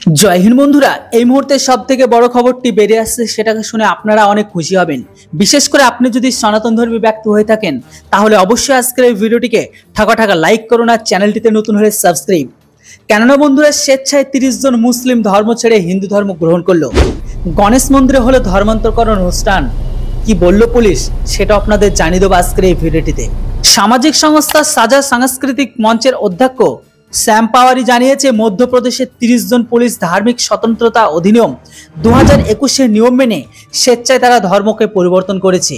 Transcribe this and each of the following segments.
জয় হিন্দ বন্ধুরা, এই মুহূর্তে সবথেকে বড় খবরটি বেরিয়ে আসছে, সেটাকে শুনে আপনারা অনেক খুশি হবেন। বিশেষ করে আপনি যদি সনাতন ধর্মী ব্যক্তি হয়ে থাকেন তাহলে অবশ্যই আজকের এই ভিডিওটিকে ঠাকা লাইক করুন আর চ্যানেলটিতে নতুন হলে সাবস্ক্রাইব। কেননা বন্ধুরা, স্বেচ্ছায় 30 জন মুসলিম ধর্ম ছেড়ে হিন্দু ধর্ম গ্রহণ করলো। গণেশ মন্দিরে হলো ধর্মান্তরকরণ অনুষ্ঠান। কি বলল পুলিশ সেটা আপনাদের জানিয়ে দেবো আজকের এই ভিডিওটিতে। সামাজিক সংস্থা সাজা সাংস্কৃতিক মঞ্চের অধ্যক্ষ শ্যাম পাওয়ারি জানিয়েছে, মধ্যপ্রদেশের 30 জন পুলিশ ধার্মিক স্বতন্ত্রতা অধিনিয়ম 2021-এর নিয়ম মেনে স্বেচ্ছায় তারা ধর্মকে পরিবর্তন করেছে।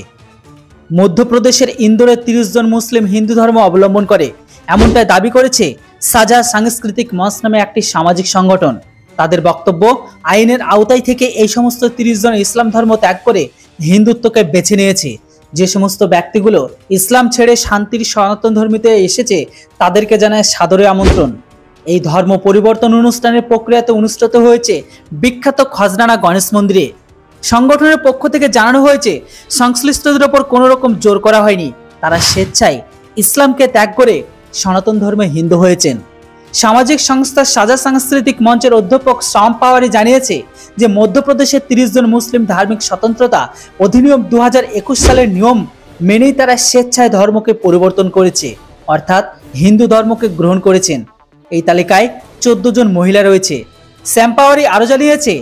মধ্যপ্রদেশের ইন্দোরে 30 জন মুসলিম হিন্দু ধর্ম অবলম্বন করে, এমনটাই দাবি করেছে সাজা সাংস্কৃতিক মঞ্চ নামে একটি সামাজিক সংগঠন। তাদের বক্তব্য, আইনের আওতায় থেকে এই সমস্ত 30 জন ইসলাম ধর্ম ত্যাগ করে হিন্দুত্বকে বেছে নিয়েছে। যে সমস্ত ব্যক্তিগুলো ইসলাম ছেড়ে শান্তির সনাতন ধর্মীতে এসেছে তাদেরকে জানায় সাদরে আমন্ত্রণ। এই ধর্ম পরিবর্তন অনুষ্ঠানের প্রক্রিয়াতে অনুষ্ঠিত হয়েছে বিখ্যাত খজরানা গণেশ মন্দিরে। সংগঠনের পক্ষ থেকে জানানো হয়েছে, সংশ্লিষ্টদের ওপর কোনো রকম জোর করা হয়নি, তারা স্বেচ্ছায় ইসলামকে ত্যাগ করে সনাতন ধর্মে হিন্দু হয়েছেন। সামাজিক সংস্থা সাজা সাংস্কৃতিক মঞ্চের অধ্যক্ষ শ্যাম পাওয়ারি জানিয়েছে যে মধ্যপ্রদেশের 30 জন মুসলিম ধার্মিক স্বতন্ত্রতা অধিনিয়ম 2021 সালের নিয়ম মেনেই তারা স্বেচ্ছায় ধর্মকে পরিবর্তন করেছে, অর্থাৎ হিন্দু ধর্মকে গ্রহণ করেছেন। এই তালিকায় 14 জন মহিলা রয়েছে। শ্যাম পাওয়ারি আরও জানিয়েছে,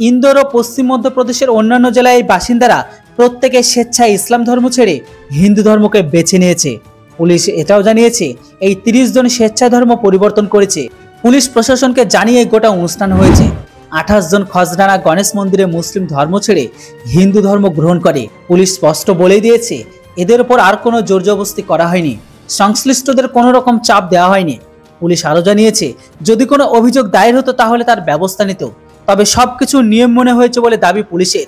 ইন্দোর ও পশ্চিম মধ্যপ্রদেশের অন্যান্য জেলায় বাসিন্দারা প্রত্যেকে স্বেচ্ছায় ইসলাম ধর্ম ছেড়ে হিন্দু ধর্মকে বেছে নিয়েছে। পুলিশ এটাও জানিয়েছে, এই 30 জন স্বেচ্ছায় ধর্ম পরিবর্তন করেছে। পুলিশ প্রশাসনকে জানিয়ে গোটা অনুষ্ঠান হয়েছে। 28 জন খজরানা গণেশ মন্দিরে মুসলিম ধর্ম ছেড়ে হিন্দু ধর্ম গ্রহণ করে। পুলিশ স্পষ্ট বলেই দিয়েছে, এদের উপর আর কোনো জোরজবস্তি করা হয়নি, সংশ্লিষ্টদের কোনো রকম চাপ দেওয়া হয়নি। পুলিশ আরও জানিয়েছে, যদি কোনো অভিযোগ দায়ের হতো তাহলে তার ব্যবস্থা নিত, তবে সবকিছু নিয়ম মনে হয়েছে বলে দাবি পুলিশের।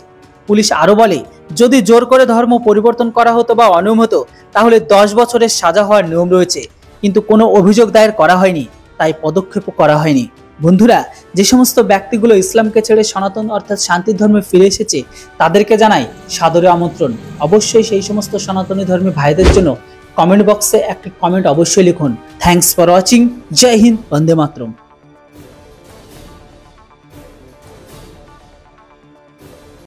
পুলিশ আরও বলে, যদি জোর করে ধর্ম পরিবর্তন করা হতো বা অনিয়ম হতো তাহলে 10 বছরের সাজা হওয়ার নিয়ম রয়েছে, কিন্তু কোনো অভিযোগ দায়ের করা হয়নি, তাই পদক্ষেপও করা হয়নি। বন্ধুরা, যে সমস্ত ব্যক্তিগুলো ইসলামকে ছেড়ে সনাতন অর্থাৎ শান্তির ধর্মে ফিরে এসেছে তাদেরকে জানাই সাদরে আমন্ত্রণ। অবশ্যই সেই সমস্ত সনাতনী ধর্মী ভাইদের জন্য কমেন্ট বক্সে একটি কমেন্ট অবশ্যই লিখুন। Thanks for watching. জয় হিন্দ, বন্দে মাতরম।